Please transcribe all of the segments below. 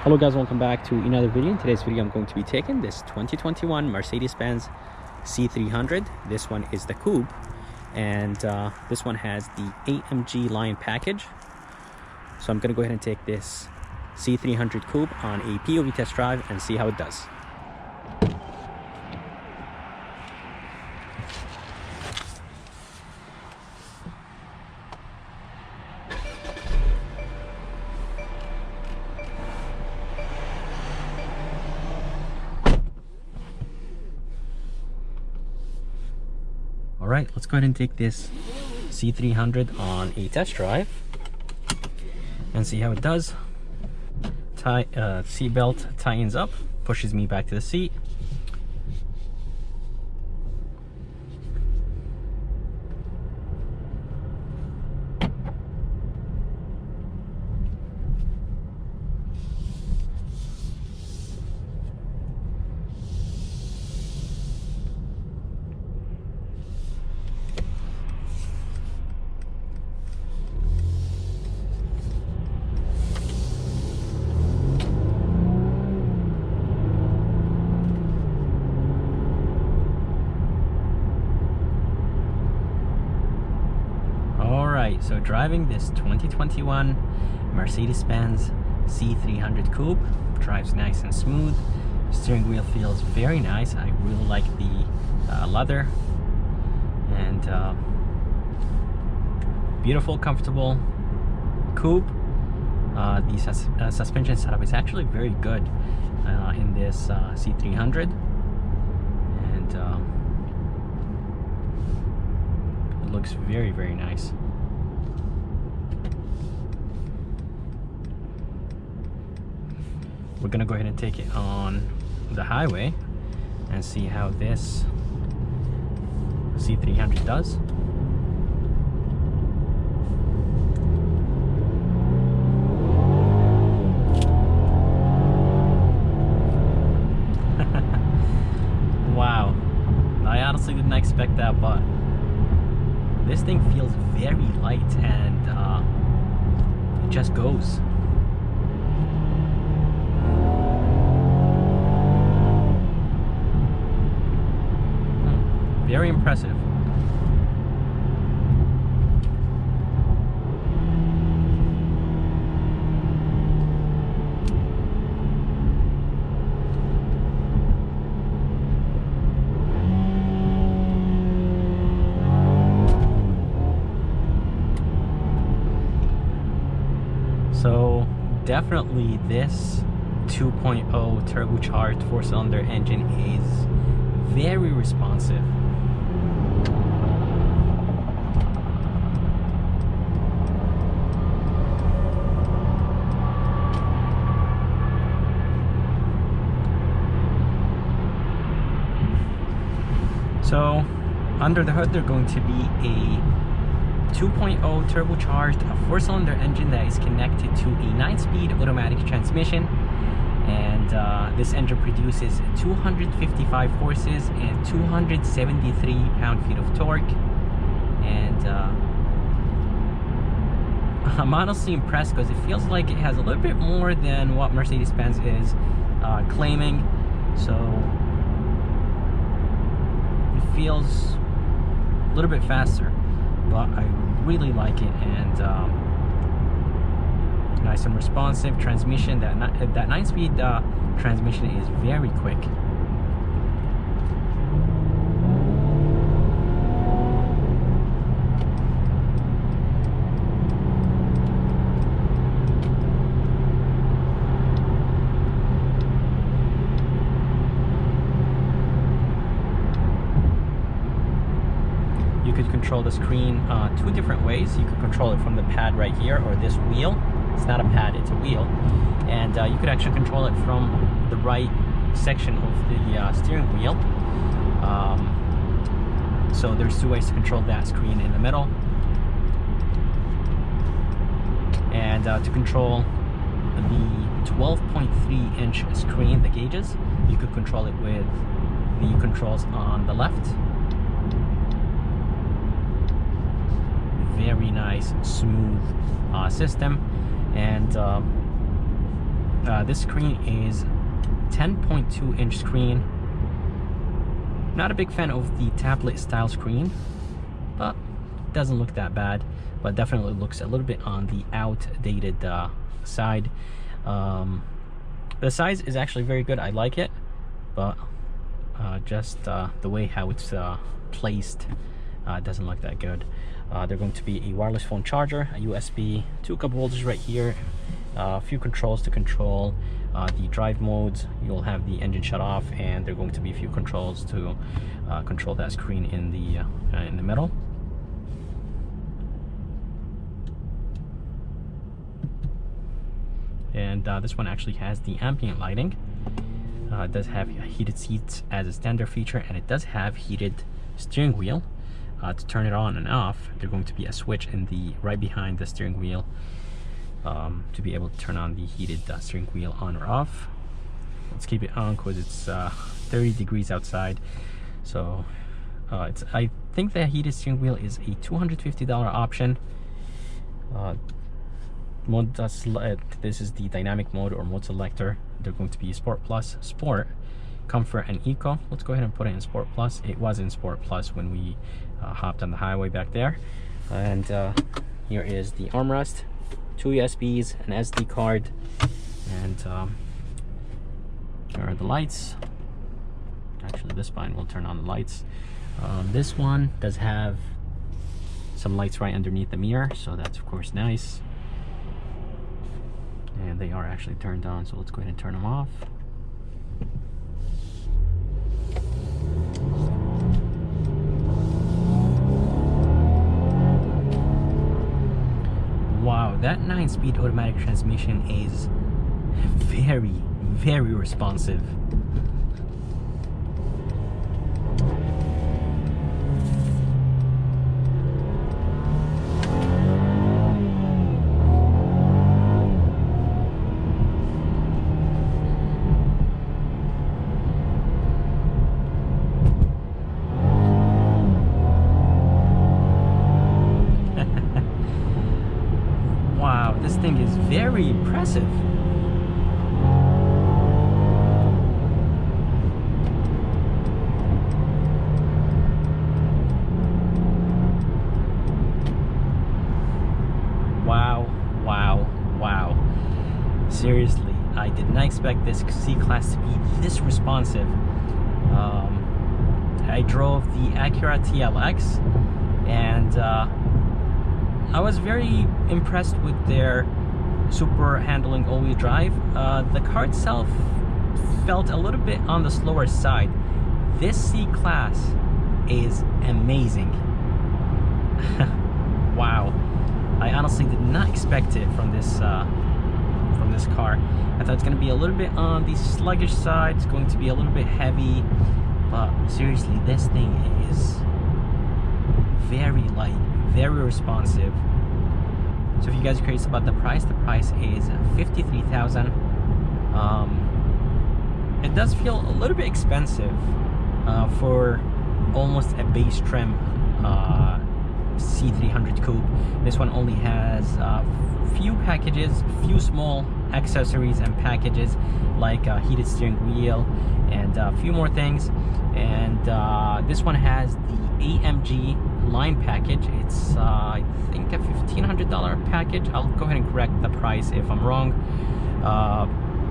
Hello guys, welcome back to another video. In today's video I'm going to be taking this 2021 Mercedes-Benz C300. This one is the Coupe, and this one has the AMG line package. So I'm going to go ahead and take this C300 Coupe on a POV test drive and see how it does. Alright, let's go ahead and take this C300 on a test drive and see how it does. Seat belt tightens up, pushes me back to the seat. So driving this 2021 Mercedes-Benz C300 Coupe drives nice and smooth. Steering wheel feels very nice. I really like the leather, and beautiful, comfortable coupe. The suspension setup is actually very good in this C300, and it looks very, very nice. We're gonna go ahead and take it on the highway and see how this C300 does. Wow, I honestly didn't expect that, but this thing feels very light, and it just goes. Very impressive. So definitely this 2.0 turbocharged 4-cylinder engine is very responsive. So under the hood, they're going to be a 2.0 turbocharged 4-cylinder engine that is connected to a 9-speed automatic transmission, and this engine produces 255 horses and 273 pound-feet of torque. And I'm honestly impressed because it feels like it has a little bit more than what Mercedes-Benz is claiming. So feels a little bit faster, but I really like it, and nice and responsive transmission. That 9-speed transmission is very quick. You could control the screen two different ways. You could control it from the pad right here, or this wheel. It's not a pad, it's a wheel. And you could actually control it from the right section of the steering wheel. So there's two ways to control that screen in the middle. And to control the 12.3-inch screen, the gauges, you could control it with the controls on the left. Very nice, smooth system, and This screen is 10.2 inch screen. Not a big fan of the tablet style screen, but it doesn't look that bad, but definitely looks a little bit on the outdated side. The size is actually very good. I like it, but just the way how it's placed doesn't look that good. They're going to be a wireless phone charger, a USB, 2 cup holders right here, a few controls to control the drive modes. You'll have the engine shut off, and there are going to be a few controls to control that screen in the middle. And this one actually has the ambient lighting. It does have heated seats as a standard feature, and it does have heated steering wheel. To turn it on and off, there's going to be a switch in the right behind the steering wheel to be able to turn on the heated steering wheel on or off. Let's keep it on because it's 30 degrees outside. So I think the heated steering wheel is a $250 option. Mode this is the dynamic mode or mode selector. They're going to be Sport Plus, Sport, Comfort, and Eco. Let's go ahead and put it in Sport Plus. It was in Sport Plus when we hopped on the highway back there. And here is the armrest, 2 USBs, an SD card, and here are the lights. Actually, this spine will turn on the lights. This one does have some lights right underneath the mirror, so that's of course nice. And they are actually turned on, so let's go ahead and turn them off. Wow, that 9-speed automatic transmission is very, very responsive. This thing is very impressive. Wow, wow, wow. Seriously, I did not expect this C-Class to be this responsive. I drove the Acura TLX, and I was very impressed with their super handling all-wheel drive. The car itself felt a little bit on the slower side. This C-Class is amazing. Wow, I honestly did not expect it from this car. I thought it's going to be a little bit on the sluggish side. It's going to be a little bit heavy, but seriously, this thing is very light, very responsive. So if you guys are curious about the price is $53,000. It does feel a little bit expensive for almost a base trim C300 Coupe. This one only has few packages, few small accessories and packages like heated steering wheel and a few more things. And this one has the AMG line package. It's I think a $1,500 package. I'll go ahead and correct the price if I'm wrong,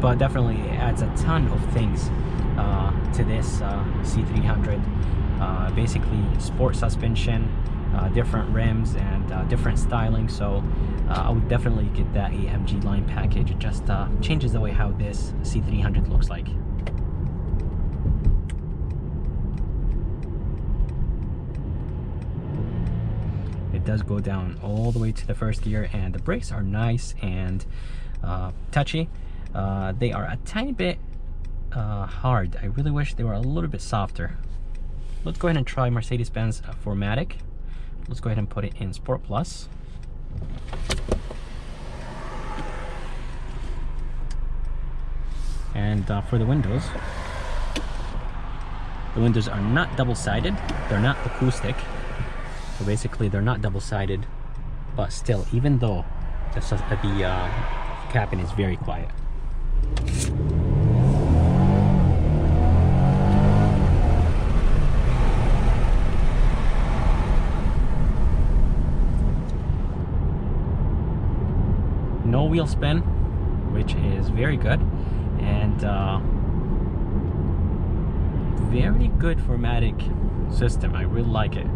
but definitely it adds a ton of things to this C300. Basically sport suspension, different rims, and different styling. So I would definitely get that AMG line package. It just changes the way how this C300 looks like. It does go down all the way to the first gear, and the brakes are nice and touchy. They are a tiny bit hard. I really wish they were a little bit softer. Let's go ahead and try Mercedes-Benz 4MATIC. Let's go ahead and put it in Sport Plus. And for the windows are not double-sided. They're not acoustic. So basically they're not double-sided, but still, even though the cabin is very quiet. No wheel spin, which is very good, and very good 4MATIC system. I really like it.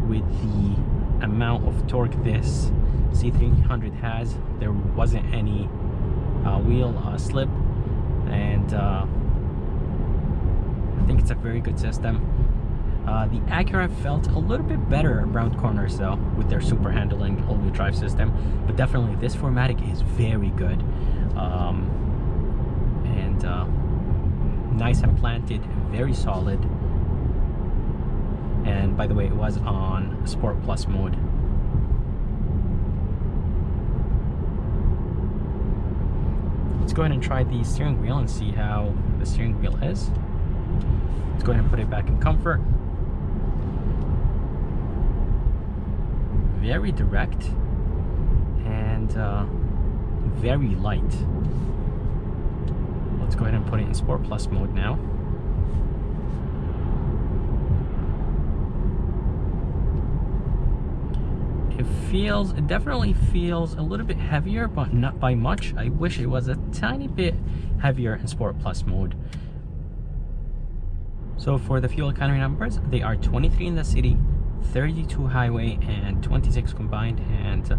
With the amount of torque this C300 has, there wasn't any wheel slip, and I think it's a very good system. The Acura felt a little bit better around corners though, with their super handling all-wheel drive system, but definitely this 4MATIC is very good, and nice and planted, very solid. And by the way, it was on Sport Plus mode. Let's go ahead and try the steering wheel and see how the steering wheel is. Let's go ahead and put it back in comfort. Very direct and very light. Let's go ahead and put it in Sport Plus mode now. It definitely feels a little bit heavier, but not by much. I wish it was a tiny bit heavier in Sport Plus mode. So for the fuel economy numbers, they are 23 in the city, 32 highway, and 26 combined, and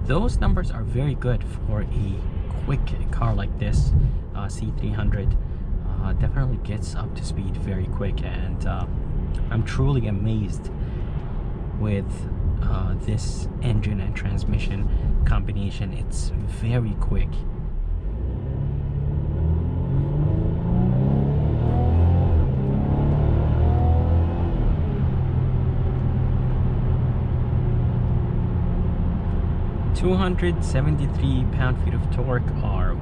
those numbers are very good for a quick car like this. C300 definitely gets up to speed very quick, and I'm truly amazed with this engine and transmission combination. It's very quick. .273 pound-feet of torque are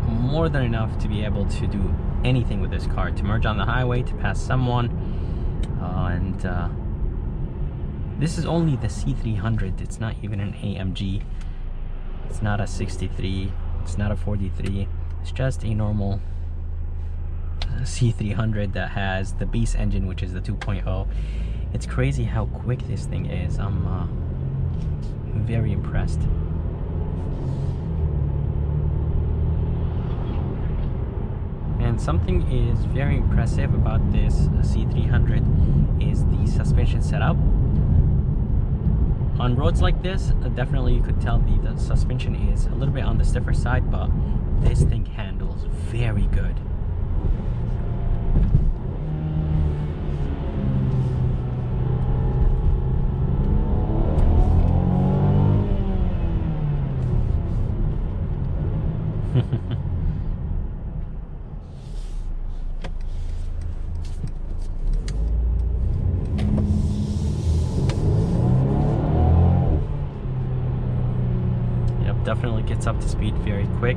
more than enough to be able to do anything with this car, to merge on the highway, to pass someone, and this is only the C300. It's not even an AMG. It's not a 63. It's not a 43. It's just a normal C300 that has the base engine, which is the 2.0. It's crazy how quick this thing is. I'm very impressed. And something is very impressive about this C300 is the suspension setup. On roads like this, definitely you could tell the suspension is a little bit on the stiffer side, but this thing handles very good. Definitely gets up to speed very quick,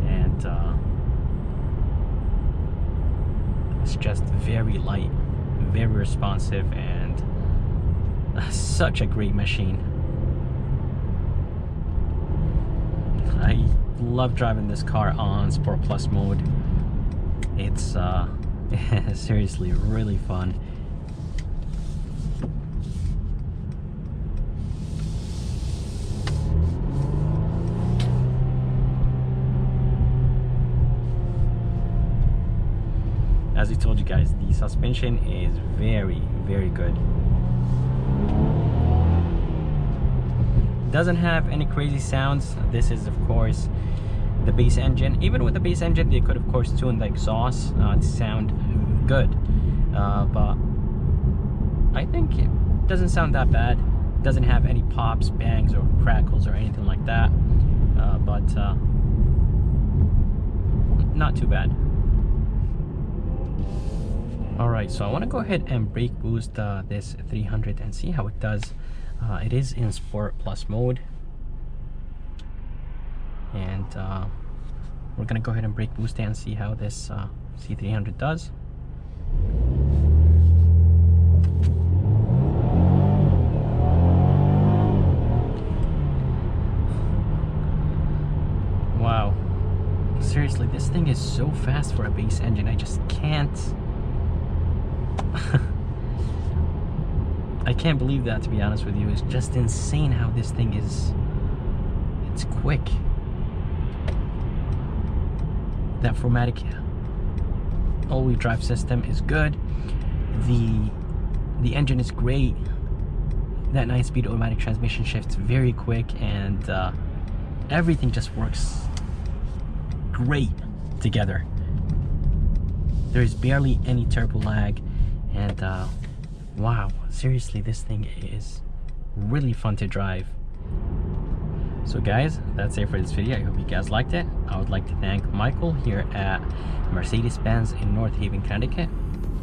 and it's just very light, very responsive, and such a great machine. I love driving this car on Sport Plus mode. It's seriously really fun. As I told you guys, the suspension is very, very good. Doesn't have any crazy sounds. This is, of course, the base engine. Even with the base engine, they could, of course, tune the exhaust to sound good. But I think it doesn't sound that bad. Doesn't have any pops, bangs, or crackles, or anything like that. But not too bad. Alright, so I want to go ahead and brake boost this 300 and see how it does. It is in Sport Plus mode, and we're going to go ahead and brake boost it and see how this C300 does. Seriously, this thing is so fast for a base engine. I just can't. I can't believe that, to be honest with you. It's just insane how this thing is. It's quick. That 4MATIC all-wheel drive system is good. The engine is great. That 9-speed automatic transmission shifts very quick, and everything just works great together. There is barely any turbo lag, and wow, seriously, this thing is really fun to drive. So guys, that's it for this video. I hope you guys liked it. I would like to thank Michael here at Mercedes-Benz in North Haven, Connecticut.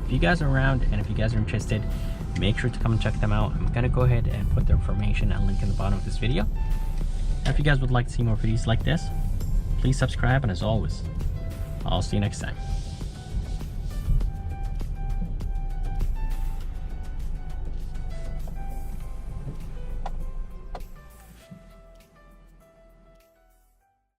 If you guys are around and if you guys are interested, make sure to come and check them out. I'm gonna go ahead and put their information and link in the bottom of this video. And if you guys would like to see more videos like this, please subscribe, and as always, I'll see you next time.